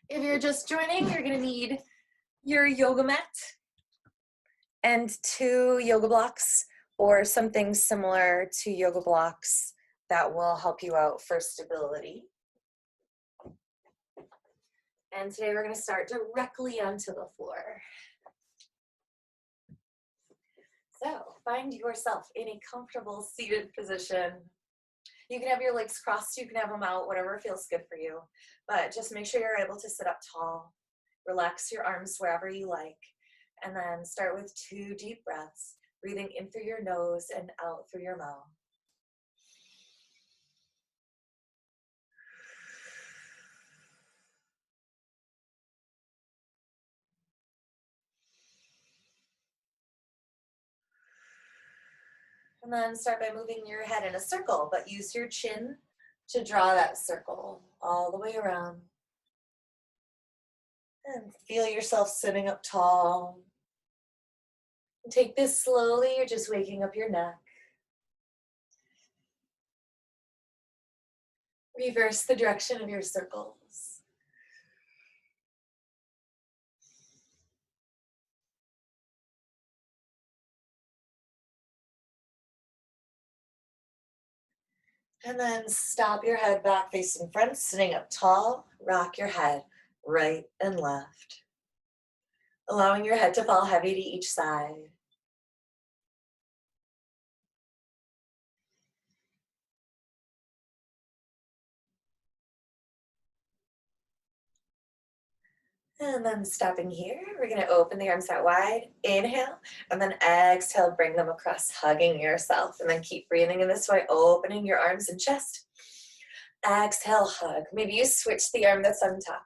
If you're just joining, you're gonna need your yoga mat and 2 yoga blocks or something similar to yoga blocks that will help you out for stability. And today we're gonna start directly onto the floor. So find yourself in a comfortable seated position. You can have your legs crossed, you can have them out, whatever feels good for you. But just make sure you're able to sit up tall. Relax your arms wherever you like. And then start with 2 deep breaths, breathing in through your nose and out through your mouth. And then start by moving your head in a circle, but use your chin to draw that circle all the way around. And feel yourself sitting up tall. Take this slowly, you're just waking up your neck. Reverse the direction of your circles. And then stop your head back facing front, sitting up tall. Rock your head right and left, allowing your head to fall heavy to each side. And then stopping here, we're gonna open the arms out wide, inhale, and then exhale, bring them across, hugging yourself. And then keep breathing in this way, opening your arms and chest. Exhale, hug. Maybe you switch the arm that's on top.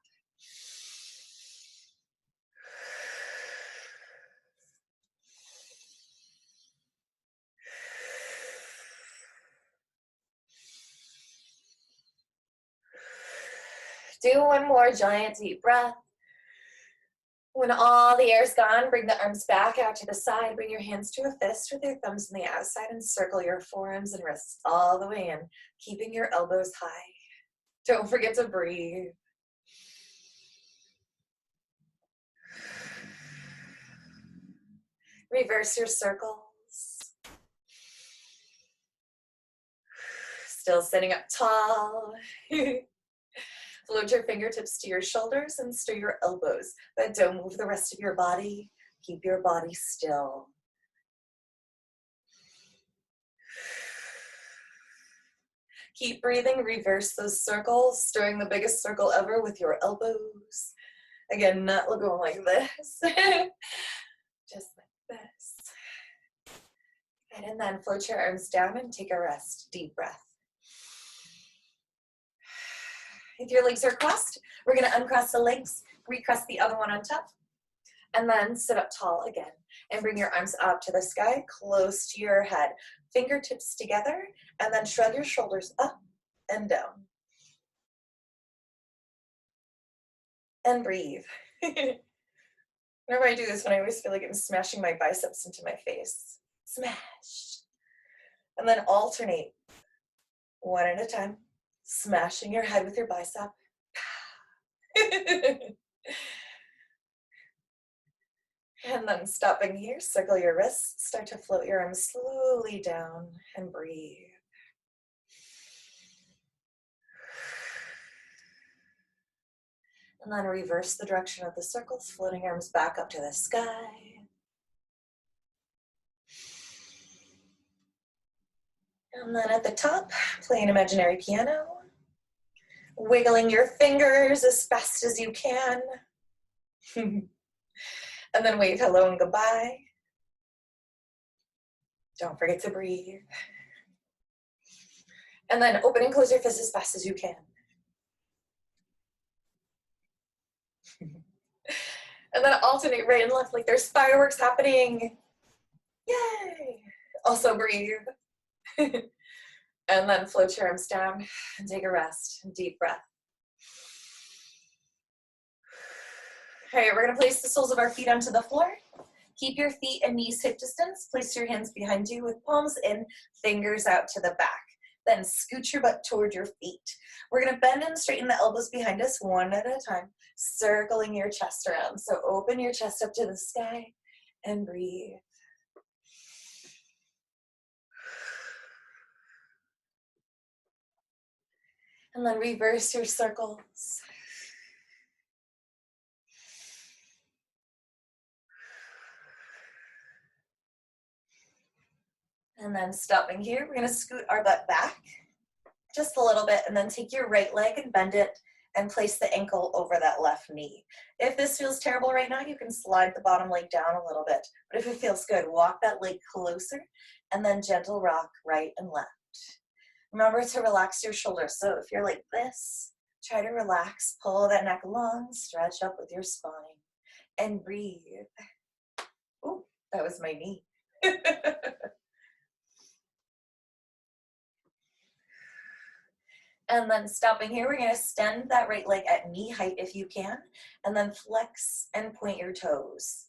Do one more giant deep breath. When all the air's gone, bring the arms back out to the side. Bring your hands to a fist with your thumbs on the outside and circle your forearms and wrists all the way in, keeping your elbows high. Don't forget to breathe. Reverse your circles. Still sitting up tall. Float your fingertips to your shoulders and stir your elbows, but don't move the rest of your body. Keep your body still. Keep breathing, reverse those circles, stirring the biggest circle ever with your elbows. Again, not going like this, just like this. And then float your arms down and take a rest, deep breath. If your legs are crossed, we're gonna uncross the legs, recross the other one on top, and then sit up tall again. And bring your arms up to the sky, close to your head. Fingertips together, and then shrug your shoulders up and down. And breathe. Whenever I do this one, I always feel like I'm smashing my biceps into my face. Smash. And then alternate, one at a time. Smashing your head with your bicep. And then stopping here, circle your wrists, start to float your arms slowly down and breathe. And then reverse the direction of the circles, floating arms back up to the sky. And then at the top, play an imaginary piano. Wiggling your fingers as fast as you can. And then wave hello and goodbye. Don't forget to breathe. And then open and close your fists as fast as you can. And then alternate right and left like there's fireworks happening. Yay! Also breathe. And then float your arms down and take a rest. Deep breath. All right, we're gonna place the soles of our feet onto the floor. Keep your feet and knees hip distance. Place your hands behind you with palms in, fingers out to the back. Then scoot your butt toward your feet. We're gonna bend and straighten the elbows behind us one at a time, circling your chest around. So open your chest up to the sky and breathe. And then reverse your circles. And then stopping here, we're gonna scoot our butt back just a little bit and then take your right leg and bend it and place the ankle over that left knee. If this feels terrible right now, you can slide the bottom leg down a little bit. But if it feels good, walk that leg closer and then gentle rock right and left. Remember to relax your shoulders. So if you're like this, try to relax, pull that neck long, stretch up with your spine, and breathe. Ooh, that was my knee. And then stopping here, we're gonna extend that right leg at knee height if you can, and then flex and point your toes.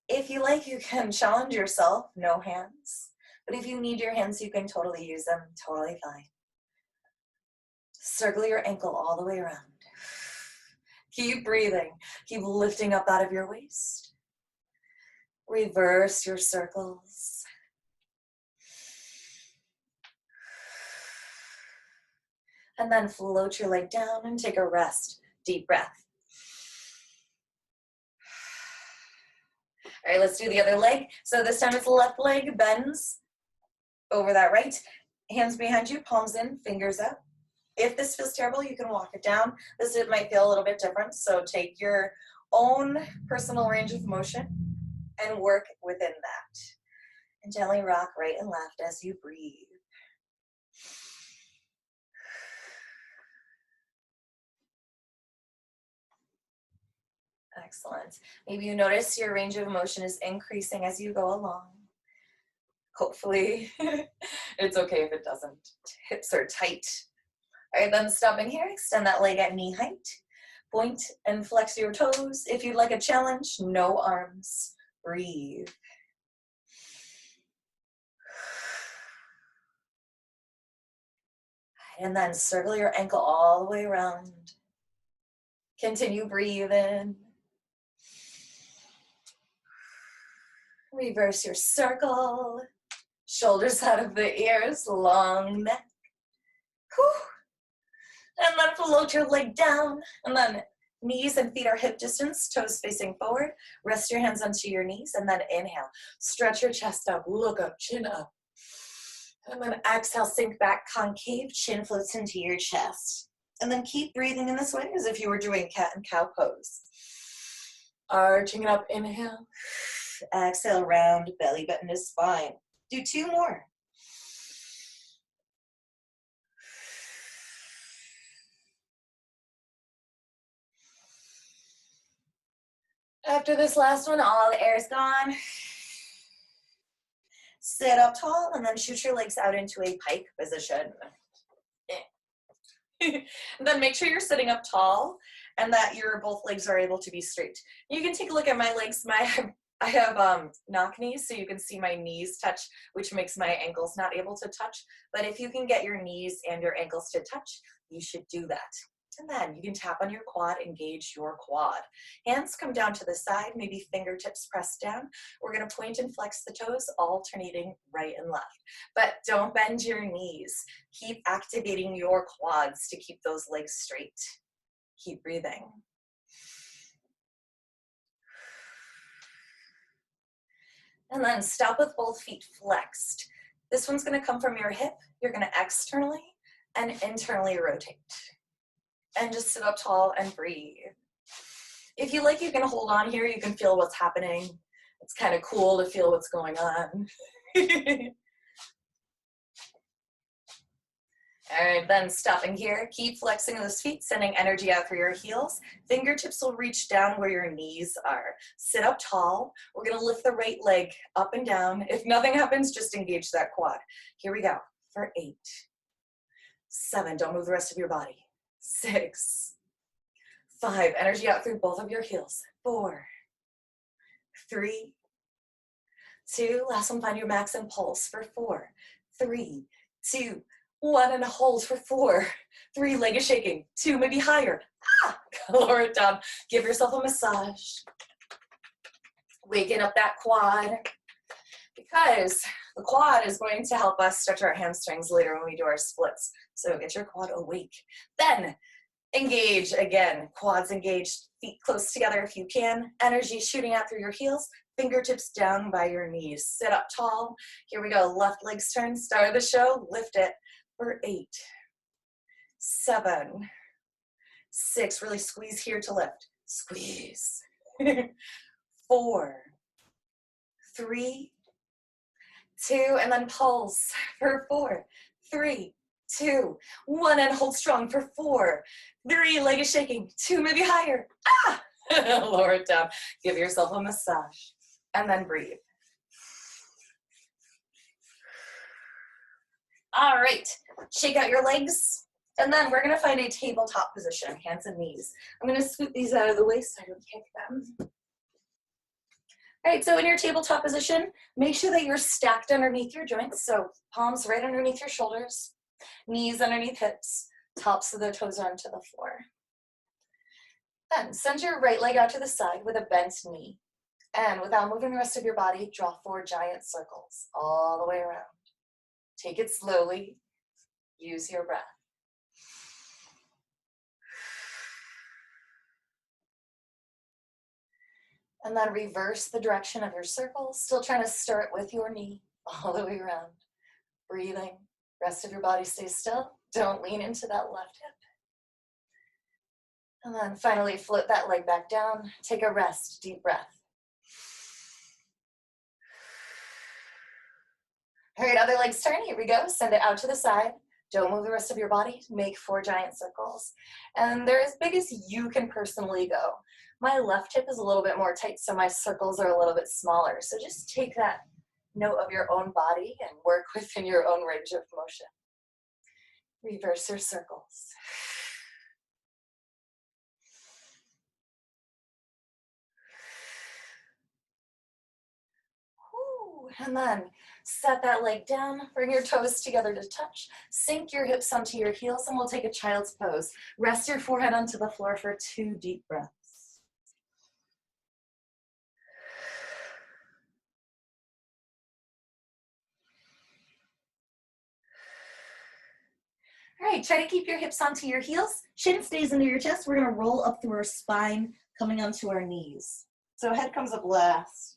If you like, you can challenge yourself, no hands. But if you need your hands, you can totally use them, totally fine. Circle your ankle all the way around. Keep breathing. Keep lifting up out of your waist. Reverse your circles. And then float your leg down and take a rest. Deep breath. All right, let's do the other leg. So this time it's the left leg bends over that right. Hands behind you, palms in, fingers up. If this feels terrible, you can walk it down. It might feel a little bit different. So take your own personal range of motion and work within that. And gently rock right and left as you breathe. Excellent. Maybe you notice your range of motion is increasing as you go along. Hopefully, it's okay if it doesn't. Hips are tight. All right, then stopping here, extend that leg at knee height. Point and flex your toes. If you'd like a challenge, no arms. Breathe. And then circle your ankle all the way around. Continue breathing. Reverse your circle. Shoulders out of the ears, long neck. Whew. And then float your leg down. And then knees and feet are hip distance, toes facing forward. Rest your hands onto your knees and then inhale. Stretch your chest up, look up, chin up. And then exhale, sink back, concave, chin floats into your chest. And then keep breathing in this way as if you were doing cat and cow pose. Arching it up, inhale. Exhale, round belly button to spine. Do two more. After this last one, all the air is gone. Sit up tall and then shoot your legs out into a pike position. Then make sure you're sitting up tall and that your both legs are able to be straight. You can take a look at my legs. I have knock knees, so you can see my knees touch, which makes my ankles not able to touch. But if you can get your knees and your ankles to touch, you should do that. And then you can tap on your quad, engage your quad. Hands come down to the side, maybe fingertips pressed down. We're gonna point and flex the toes, alternating right and left. But don't bend your knees. Keep activating your quads to keep those legs straight. Keep breathing. And then stop with both feet flexed. This one's gonna come from your hip. You're gonna externally and internally rotate. And just sit up tall and breathe. If you like, you can hold on here. You can feel what's happening. It's kind of cool to feel what's going on. All right, then stopping here. Keep flexing those feet, sending energy out through your heels. Fingertips will reach down where your knees are. Sit up tall. We're gonna lift the right leg up and down. If nothing happens, just engage that quad. Here we go for 8, 7, don't move the rest of your body. 6, 5, energy out through both of your heels. 4, 3, 2, last one, find your max and pulse for 4, 3, 2, 1 and hold for 4. 3, leg is shaking. 2, maybe higher. Lower it down. Give yourself a massage. Waking up that quad, because the quad is going to help us stretch our hamstrings later when we do our splits. So get your quad awake. Then engage again. Quads engaged, feet close together if you can. Energy shooting out through your heels. Fingertips down by your knees. Sit up tall. Here we go. Left leg's turn. Start of the show. Lift it for 8, 7, 6. Really squeeze here to lift. Squeeze. 4, 3, 2, and then pulse for 4, 3, 2, 1, and hold strong for 4, 3, leg is shaking. 2, maybe higher. Lower it down. Give yourself a massage. And then breathe. All right, shake out your legs. And then we're gonna find a tabletop position, hands and knees. I'm gonna scoot these out of the way so I don't kick them. All right, so in your tabletop position, make sure that you're stacked underneath your joints. So palms right underneath your shoulders, knees underneath hips, tops of the toes onto the floor. Then send your right leg out to the side with a bent knee. And without moving the rest of your body, draw 4 giant circles all the way around. Take it slowly. Use your breath. And then reverse the direction of your circle, still trying to stir it with your knee all the way around. Breathing. Rest of your body stays still. Don't lean into that left hip. And then finally float that leg back down. Take a rest, deep breath. All right, other leg's turn. Here we go. Send it out to the side. Don't move the rest of your body. Make 4 giant circles. And they're as big as you can personally go. My left hip is a little bit more tight, so my circles are a little bit smaller. So just take that note of your own body and work within your own range of motion. Reverse your circles. And then set that leg down, bring your toes together to touch, sink your hips onto your heels, and we'll take a child's pose. Rest your forehead onto the floor for 2 deep breaths. All right, try to keep your hips onto your heels. Chin stays into your chest. We're gonna roll up through our spine, coming onto our knees. So head comes up last.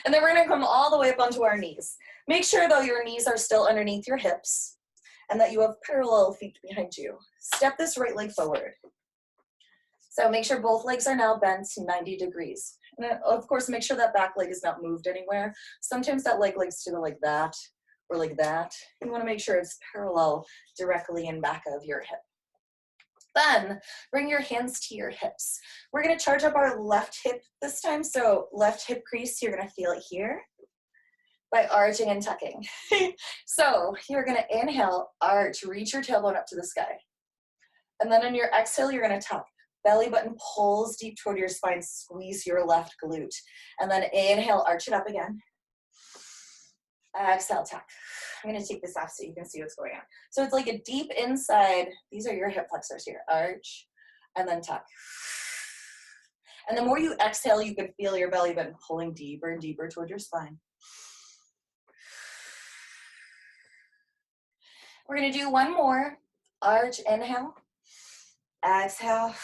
And then we're gonna come all the way up onto our knees. Make sure though your knees are still underneath your hips and that you have parallel feet behind you. Step this right leg forward. So make sure both legs are now bent 90 degrees. And of course, make sure that back leg is not moved anywhere. Sometimes that leg likes to go like that or like that. You wanna make sure it's parallel directly in back of your hip. Then bring your hands to your hips. We're gonna charge up our left hip this time. So left hip crease, you're gonna feel it here by arching and tucking. So you're gonna inhale, arch, reach your tailbone up to the sky. And then on your exhale, you're gonna tuck. Belly button pulls deep toward your spine, squeeze your left glute. And then inhale, arch it up again. Exhale, tuck. I'm gonna take this off so you can see what's going on. So it's like a deep inside, these are your hip flexors here, arch, and then tuck. And the more you exhale, you can feel your belly button pulling deeper and deeper toward your spine. We're gonna do one more. Arch, inhale, exhale,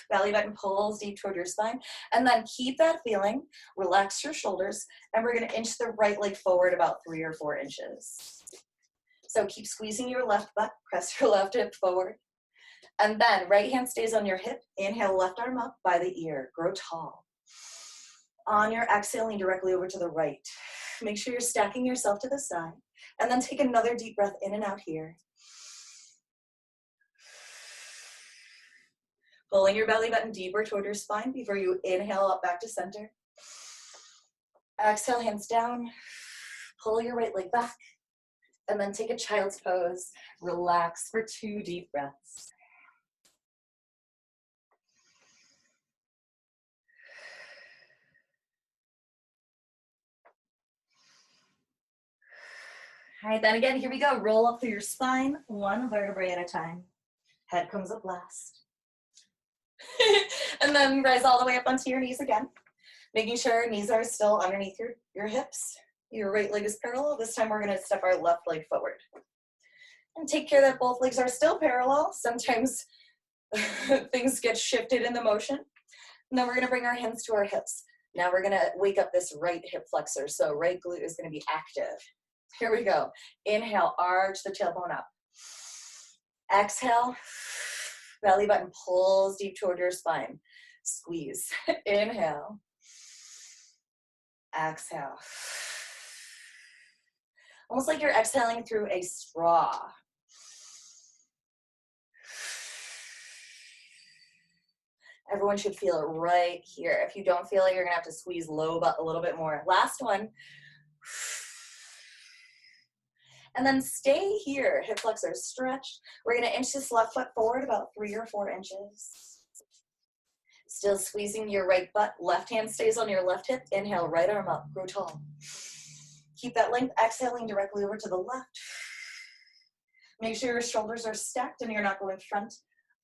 belly button pulls deep toward your spine, and then keep that feeling, relax your shoulders, and we're gonna inch the right leg forward about 3 or 4 inches. So keep squeezing your left butt, press your left hip forward, and then right hand stays on your hip, inhale, left arm up by the ear, grow tall. On your exhale, lean directly over to the right. Make sure you're stacking yourself to the side, and then take another deep breath in and out here. Pulling your belly button deeper toward your spine before you inhale up back to center. Exhale, hands down. Pull your right leg back. And then take a child's pose. Relax for 2 deep breaths. All right, then again, here we go. Roll up through your spine, one vertebrae at a time. Head comes up last. And then rise all the way up onto your knees again, making sure knees are still underneath your hips. Your right leg is parallel. This time we're gonna step our left leg forward. And take care that both legs are still parallel. Sometimes things get shifted in the motion. And then we're gonna bring our hands to our hips. Now we're gonna wake up this right hip flexor. So right glute is gonna be active. Here we go. Inhale, arch the tailbone up. Exhale, belly button pulls deep toward your spine. Squeeze. Inhale. Exhale. Almost like you're exhaling through a straw. Everyone should feel it right here. If you don't feel it, you're gonna have to squeeze low but a little bit more. Last one. And then stay here, hip flexors stretched. We're gonna inch this left foot forward about 3 or 4 inches. Still squeezing your right butt. Left hand stays on your left hip. Inhale, right arm up, grow tall. Keep that length, exhaling directly over to the left. Make sure your shoulders are stacked and you're not going front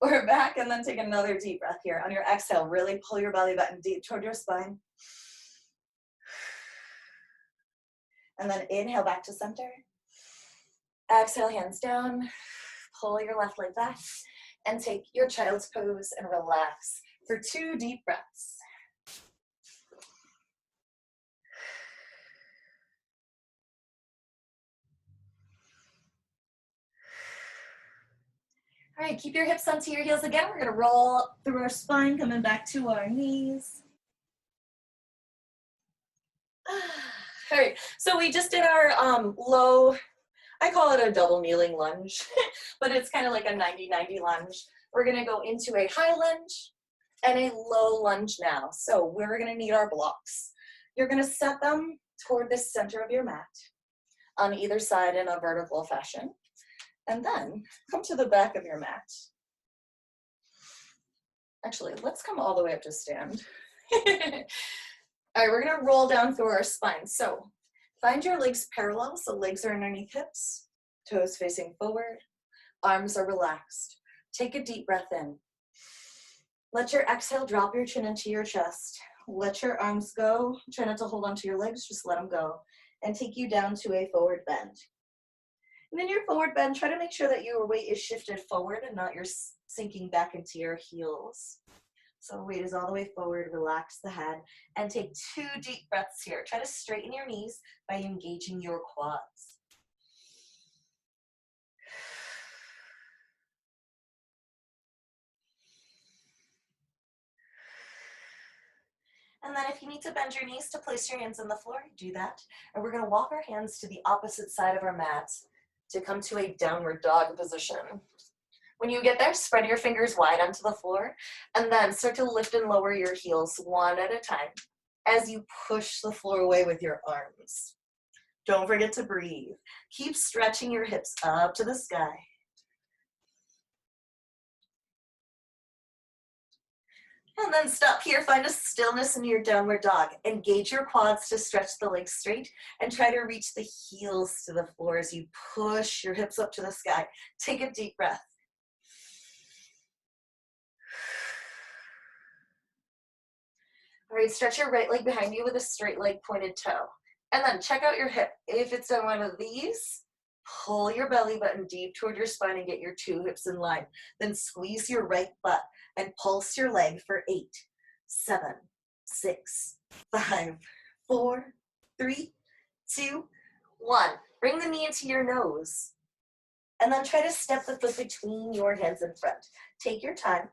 or back, and then take another deep breath here. On your exhale, really pull your belly button deep toward your spine. And then inhale back to center. Exhale, hands down. Pull your left leg back and take your child's pose and relax for 2 deep breaths. All right, keep your hips onto your heels again. We're gonna roll up through our spine, coming back to our knees. All right, so we just did our low, I call it a double kneeling lunge, but it's kind of like a 90-90 lunge. We're gonna go into a high lunge and a low lunge now. So we're gonna need our blocks. You're gonna set them toward the center of your mat on either side in a vertical fashion. And then come to the back of your mat. Actually, let's come all the way up to stand. All right, we're gonna roll down through our spine. So find your legs parallel, so legs are underneath hips, toes facing forward, arms are relaxed. Take a deep breath in. Let your exhale drop your chin into your chest. Let your arms go. Try not to hold onto your legs, just let them go. And take you down to a forward bend. And in your forward bend, try to make sure that your weight is shifted forward and not you're sinking back into your heels. So weight is all the way forward, relax the head, and take 2 deep breaths here. Try to straighten your knees by engaging your quads. And then if you need to bend your knees to place your hands on the floor, do that. And we're gonna walk our hands to the opposite side of our mat to come to a downward dog position. When you get there, spread your fingers wide onto the floor and then start to lift and lower your heels one at a time as you push the floor away with your arms. Don't forget to breathe. Keep stretching your hips up to the sky. And then stop here, find a stillness in your downward dog. Engage your quads to stretch the legs straight and try to reach the heels to the floor as you push your hips up to the sky. Take a deep breath. All right, stretch your right leg behind you with a straight leg pointed toe. And then check out your hip. If it's on one of these, pull your belly button deep toward your spine and get your 2 hips in line. Then squeeze your right butt and pulse your leg for 8, 7, 6, 5, 4, 3, 2, 1. Bring the knee into your nose. And then try to step the foot between your hands in front. Take your time.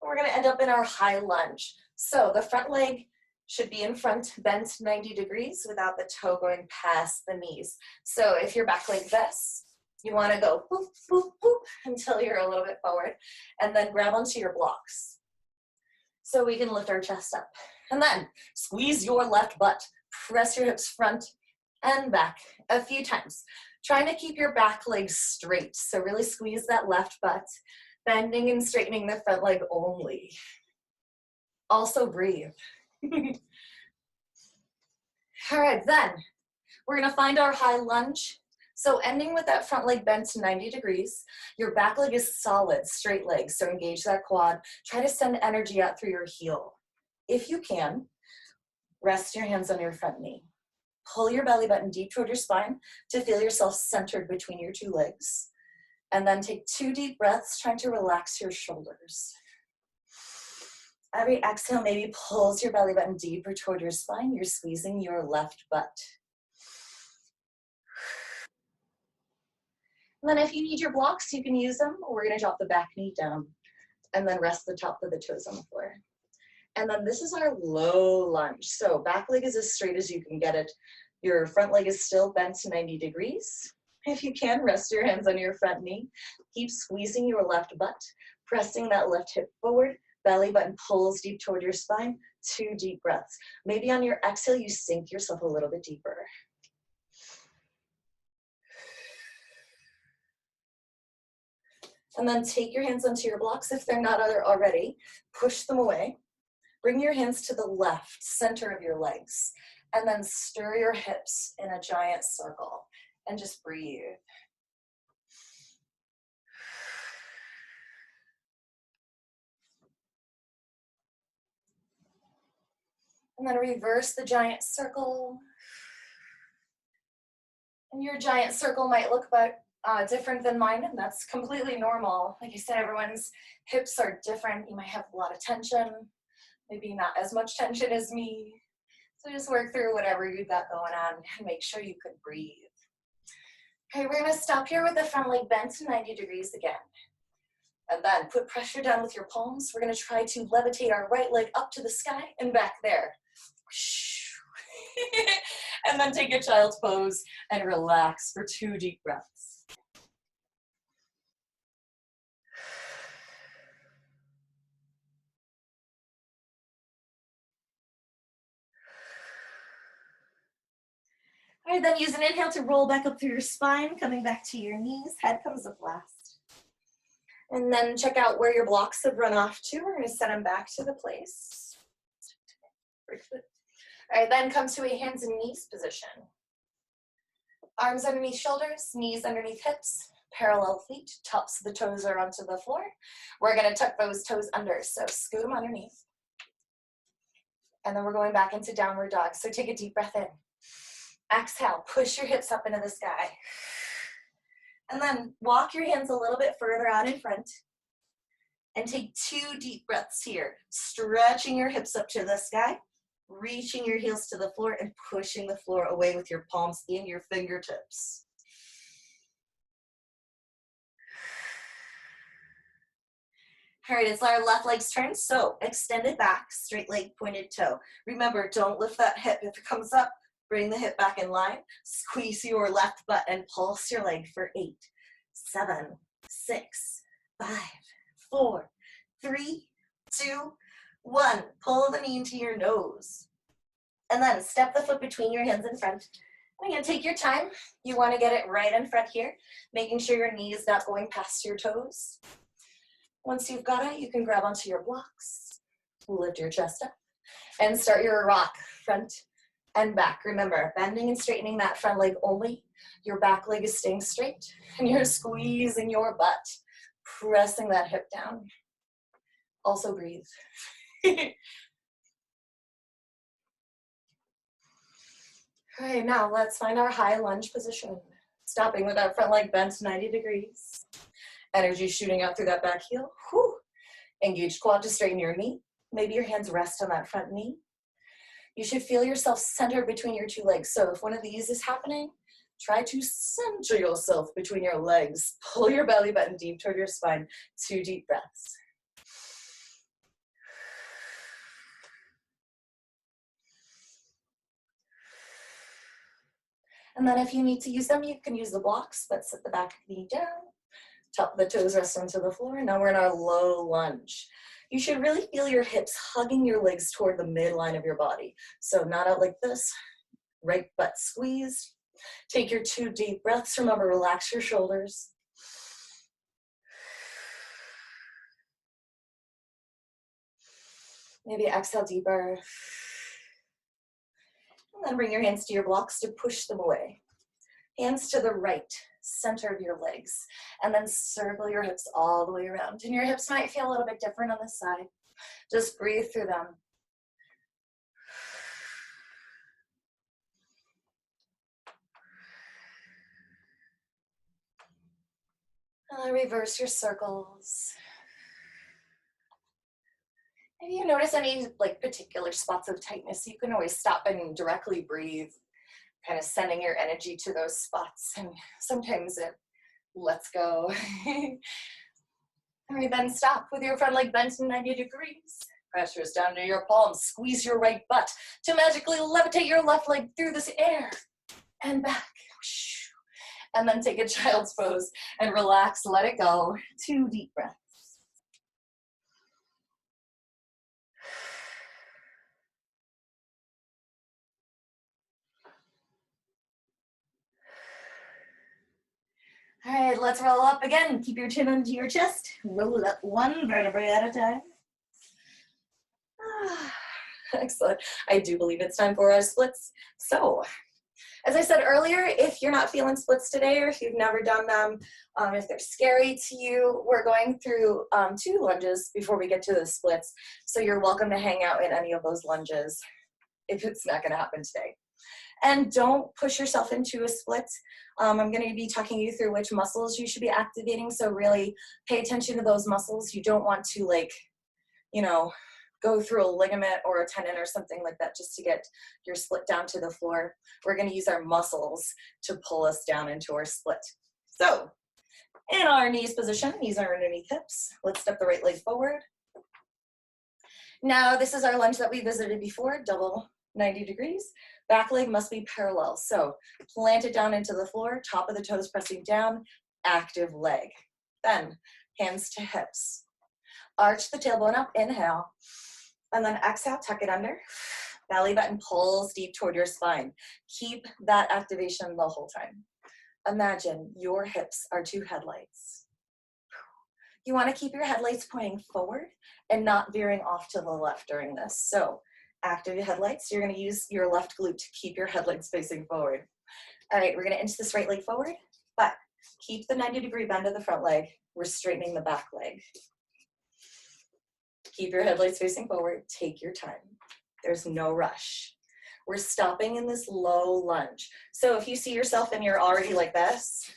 We're gonna end up in our high lunge. So the front leg should be in front, bent 90 degrees without the toe going past the knees. So if your back leg vests, you wanna go boop, boop, boop until you're a little bit forward, and then grab onto your blocks. So we can lift our chest up. And then squeeze your left butt, press your hips front and back a few times. Trying to keep your back leg straight. So really squeeze that left butt, bending and straightening the front leg only. Also breathe. All right, then We're gonna find our high lunge. So ending with that front leg bent to 90 degrees, your back leg is solid, straight leg, so engage that quad. Try to send energy out through your heel. If you can, rest your hands on your front knee. Pull your belly button deep toward your spine to feel yourself centered between your two legs. And then take 2 deep breaths, trying to relax your shoulders. Every exhale maybe pulls your belly button deeper toward your spine. You're squeezing your left butt. And then if you need your blocks, you can use them. We're gonna drop the back knee down and then rest the top of the toes on the floor. And then this is our low lunge. So back leg is as straight as you can get it. Your front leg is still bent to 90 degrees. If you can, rest your hands on your front knee. Keep squeezing your left butt, pressing that left hip forward. Belly button pulls deep toward your spine. 2 deep breaths. Maybe on your exhale, you sink yourself a little bit deeper. And then take your hands onto your blocks if they're not already. Push them away. Bring your hands to the left center of your legs. And then stir your hips in a giant circle. And just breathe. And then reverse the giant circle. And your giant circle might look about different than mine, and that's completely normal. Like I said, everyone's hips are different. You might have a lot of tension, maybe not as much tension as me. So just work through whatever you've got going on and make sure you can breathe. Okay, we're gonna stop here with the front leg bent to 90 degrees again. And then put pressure down with your palms. We're gonna try to levitate our right leg up to the sky and back there. And then take a child's pose and relax for 2 deep breaths. All right, then use an inhale to roll back up through your spine, coming back to your knees. Head comes up last. And then check out where your blocks have run off to. We're gonna set them back to the place. All right, then come to a hands and knees position. Arms underneath shoulders, knees underneath hips, parallel feet, tops of the toes are onto the floor. We're gonna tuck those toes under, so scoot them underneath. And then we're going back into downward dog. So take a deep breath in. Exhale, push your hips up into the sky. And then walk your hands a little bit further out in front. And take 2 deep breaths here, stretching your hips up to the sky, reaching your heels to the floor and pushing the floor away with your palms in your fingertips. All right, it's our left leg's turn. So extended back, straight leg, pointed toe. Remember, don't lift that hip. If it comes up, bring the hip back in line. Squeeze your left butt and pulse your leg for 8, 7, 6, 5, 4, 3, 2, 1. Pull the knee into your nose. And then step the foot between your hands in front. And again, take your time. You want to get it right in front here, making sure your knee is not going past your toes. Once you've got it, you can grab onto your blocks, lift your chest up, and start your rock front and back. Remember, bending and straightening that front leg only. Your back leg is staying straight, and you're squeezing your butt, pressing that hip down. Also breathe. All right, now let's find our high lunge position. Stopping with that front leg bent 90 degrees. Energy shooting out through that back heel. Whew. Engage quad to straighten your knee. Maybe your hands rest on that front knee. You should feel yourself centered between your 2 legs. So if one of these is happening, try to center yourself between your legs. Pull your belly button deep toward your spine. 2 deep breaths. And then if you need to use them, you can use the blocks, but sit the back knee down. Top of the toes rest onto the floor. Now we're in our low lunge. You should really feel your hips hugging your legs toward the midline of your body. So not out like this, right butt squeezed. Take your 2 deep breaths. Remember, relax your shoulders. Maybe exhale deeper. And Then bring your hands to your blocks to push them away. Hands to the right, center of your legs, and then circle your hips all the way around. And your hips might feel a little bit different on this side. Just breathe through them. And then reverse your circles. If you notice any particular spots of tightness, you can always stop and directly breathe, kind of sending your energy to those spots. And sometimes it lets go. And then stop with your front leg bent 90 degrees. Pressures down to your palms. Squeeze your right butt to magically levitate your left leg through this air and back. And then take a child's pose and relax, let it go. 2 deep breaths. All right, let's roll up again. Keep your chin into your chest. Roll up 1 vertebrae at a time. Excellent. I do believe it's time for our splits. So, as I said earlier, if you're not feeling splits today or if you've never done them, if they're scary to you, we're going through 2 lunges before we get to the splits. So you're welcome to hang out in any of those lunges if it's not going to happen today. And don't push yourself into a split. I'm going to be talking you through which muscles you should be activating. So really pay attention to those muscles. You don't want to go through a ligament or a tendon or something like that just to get your split down to the floor. We're going to use our muscles to pull us down into our split. So in our knees position, knees are underneath hips. Let's step the right leg forward. Now this is our lunge that we visited before, double 90 degrees. Back leg must be parallel. So plant it down into the floor, top of the toes pressing down, active leg. Then hands to hips. Arch the tailbone up, inhale. And then exhale, tuck it under. Belly button pulls deep toward your spine. Keep that activation the whole time. Imagine your hips are 2 headlights. You want to keep your headlights pointing forward and not veering off to the left during this. So active your headlights. You're going to use your left glute to keep your headlights facing forward. All right, we're going to inch this right leg forward, but keep the 90-degree bend of the front leg. We're straightening the back leg. Keep your headlights facing forward. Take your time. There's no rush. We're stopping in this low lunge. So if you see yourself and you're already like this,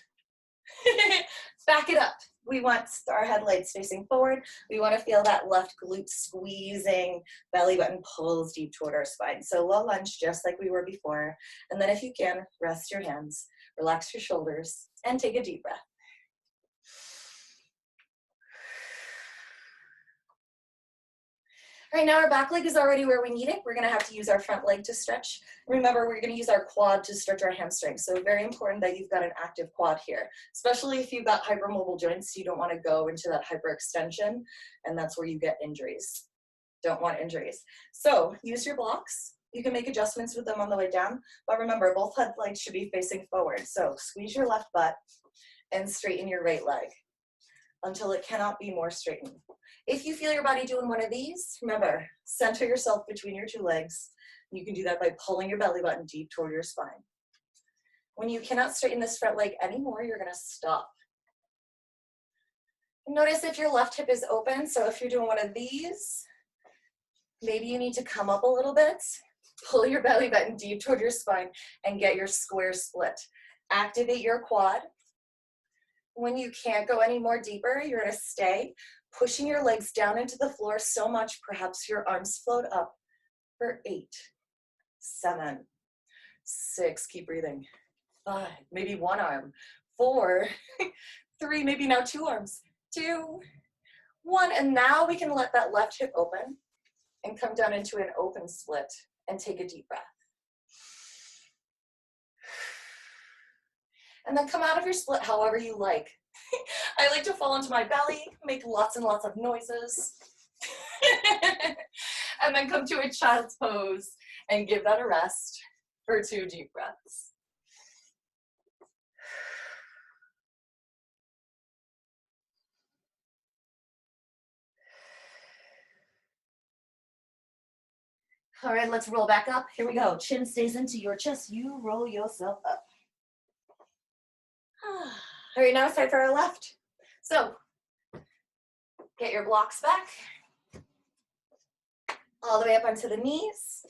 back it up. We want our headlights facing forward. We want to feel that left glute squeezing, belly button pulls deep toward our spine. So low lunge, just like we were before. And then if you can, rest your hands, relax your shoulders, and take a deep breath. Right now, our back leg is already where we need it. We're going to have to use our front leg to stretch. Remember, we're going to use our quad to stretch our hamstrings. So very important that you've got an active quad here, especially if you've got hypermobile joints. You don't want to go into that hyperextension, and that's where you get injuries. Don't want injuries. So use your blocks. You can make adjustments with them on the way down, but remember, both headlights should be facing forward. So squeeze your left butt and straighten your right leg until it cannot be more straightened. If you feel your body doing one of these, remember, center yourself between your 2 legs. You can do that by pulling your belly button deep toward your spine. When you cannot straighten this front leg anymore, you're going to stop. Notice if your left hip is open. So if you're doing one of these, maybe you need to come up a little bit, pull your belly button deep toward your spine, and get your square split. Activate your quad. When you can't go any more deeper, you're going to stay pushing your legs down into the floor so much, perhaps your arms float up for 8, 7, 6, keep breathing, 5, maybe 1 arm, 4, 3, maybe now 2 arms, 2, 1, and now we can let that left hip open and come down into an open split and take a deep breath. And then come out of your split however you like. I like to fall into my belly, make lots and lots of noises, and then come to a child's pose and give that a rest for 2 deep breaths. All right, let's roll back up. Here we go. Chin stays into your chest. You roll yourself up. All right, now it's time for our left. So get your blocks back. All the way up onto the knees.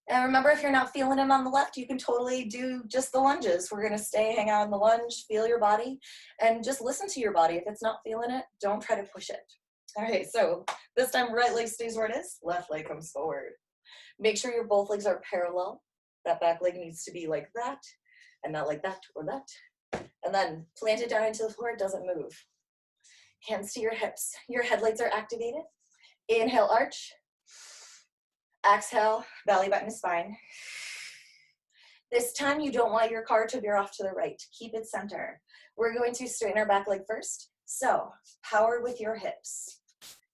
And remember, if you're not feeling it on the left, you can totally do just the lunges. We're gonna hang out in the lunge, feel your body, and just listen to your body. If it's not feeling it, don't try to push it. All right, so this time right leg stays where it is, left leg comes forward. Make sure your both legs are parallel. That back leg needs to be like that, and not like that or that. And then plant it down into the floor, it doesn't move. Hands to your hips. Your headlights are activated. Inhale, arch. Exhale, belly button to spine. This time you don't want your car to veer off to the right. Keep it center. We're going to straighten our back leg first. So, power with your hips.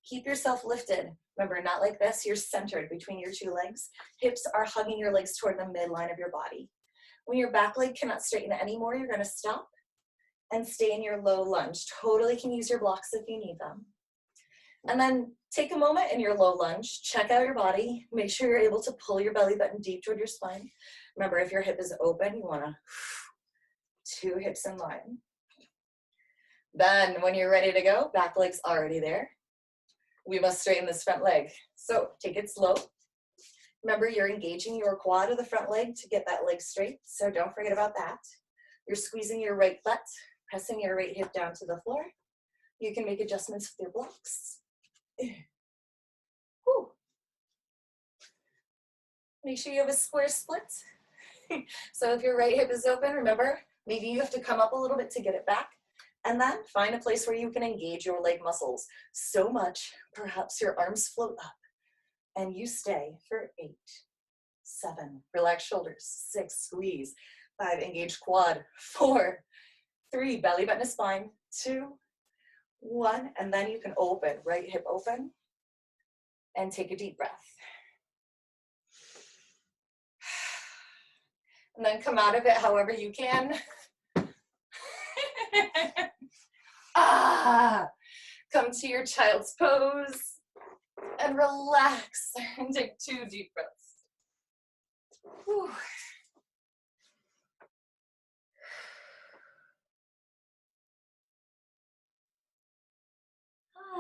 Keep yourself lifted. Remember, not like this. You're centered between your two legs. Hips are hugging your legs toward the midline of your body. When your back leg cannot straighten anymore, you're going to stop and stay in your low lunge. Totally can use your blocks if you need them. And then take a moment in your low lunge, check out your body, make sure you're able to pull your belly button deep toward your spine. Remember, if your hip is open, you wanna two hips in line. Then when you're ready to go, back leg's already there. We must straighten this front leg. So take it slow. Remember, you're engaging your quad of the front leg to get that leg straight, so don't forget about that. You're squeezing your right butt, pressing your right hip down to the floor. You can make adjustments with your blocks. Whew. Make sure you have a square split. So if your right hip is open, remember, maybe you have to come up a little bit to get it back. And then find a place where you can engage your leg muscles so much, perhaps your arms float up. And you stay for 8, 7, relax shoulders, 6, squeeze, 5, engage quad, 4, 3, belly button to spine, 2, 1, and then you can open, right hip open, and take a deep breath. And then come out of it however you can. Come to your child's pose and relax and take 2 deep breaths. Whew.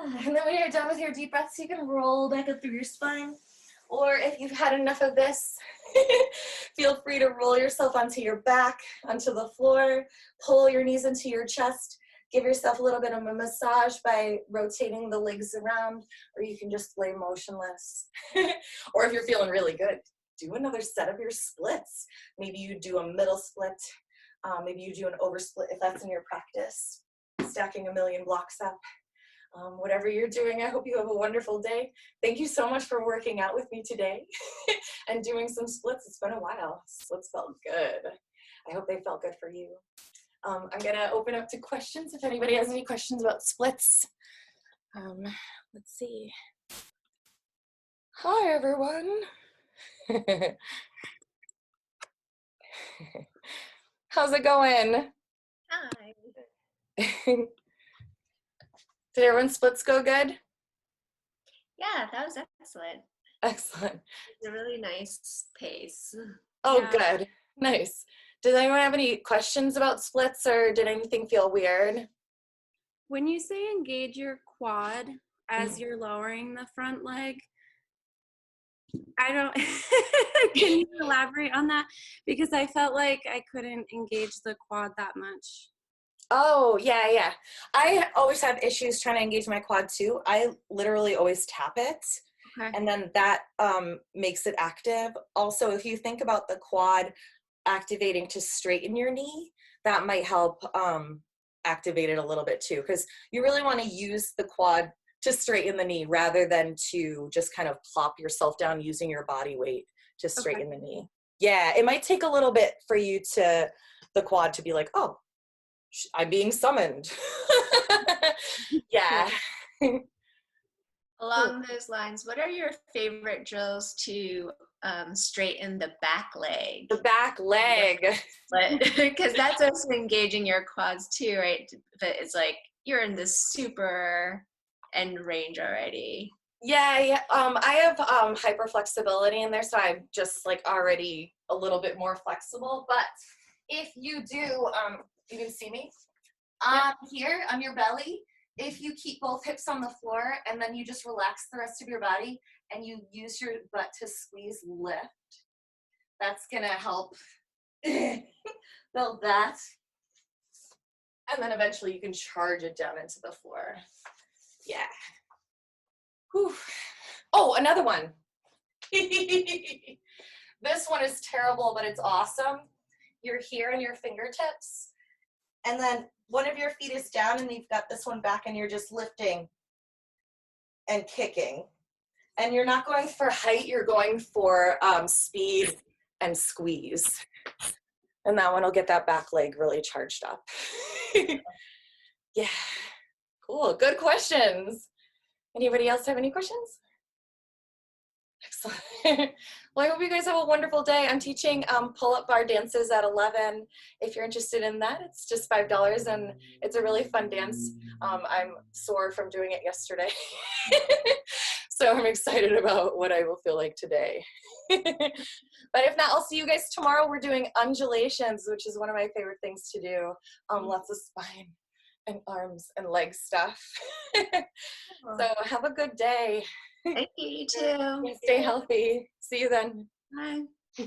And then when you're done with your deep breaths, you can roll back up through your spine. Or if you've had enough of this, feel free to roll yourself onto your back, onto the floor, pull your knees into your chest, give yourself a little bit of a massage by rotating the legs around, or you can just lay motionless. Or if you're feeling really good, do another set of your splits. Maybe you do a middle split, maybe you do an over split if that's in your practice, stacking a million blocks up. Whatever you're doing, I hope you have a wonderful day. Thank you so much for working out with me today and doing some splits. It's been a while. Splits felt good. I hope they felt good for you. I'm gonna open up to questions if anybody has any questions about splits. Let's see. Hi, everyone. How's it going? Hi. Did everyone's splits go good? Yeah, that was excellent. Excellent. It's a really nice pace. Oh, Yeah. good. Nice. Did anyone have any questions about splits or did anything feel weird? When you say engage your quad as you're lowering the front leg, I don't, can you elaborate on that? Because I felt like I couldn't engage the quad that much. Oh, yeah. I always have issues trying to engage my quad too. I literally always tap it. Okay. And then that makes it active. Also, if you think about the quad activating to straighten your knee, that might help activate it a little bit too, because you really want to use the quad to straighten the knee rather than to just kind of plop yourself down using your body weight to straighten the knee. Yeah, it might take a little bit for you to, the quad to be like, oh, I'm being summoned. Yeah. Along those lines, what are your favorite drills to straighten the back leg? The back leg. Because that's also engaging your quads too, right? But it's like you're in this super end range already. Yeah. I have hyper flexibility in there, so I'm just like already a little bit more flexible. But if you do, you can see me here on your belly. If you keep both hips on the floor and then you just relax the rest of your body and you use your butt to squeeze lift, that's gonna help build that. And then eventually you can charge it down into the floor. Yeah. Whew. Oh, another one. This one is terrible, but it's awesome. You're here on your fingertips, and then one of your feet is down, and you've got this one back, and you're just lifting and kicking. And you're not going for height, you're going for speed and squeeze. And that one will get that back leg really charged up. Yeah. Cool. Good questions. Anybody else have any questions? Excellent. Well, I hope you guys have a wonderful day. I'm teaching pull-up bar dances at 11. If you're interested in that, it's just $5, and it's a really fun dance. I'm sore from doing it yesterday. So I'm excited about what I will feel like today. But if not, I'll see you guys tomorrow. We're doing undulations, which is one of my favorite things to do. Lots of spine and arms and leg stuff. So have a good day. Thank you, you too. Stay healthy. See you then. Bye.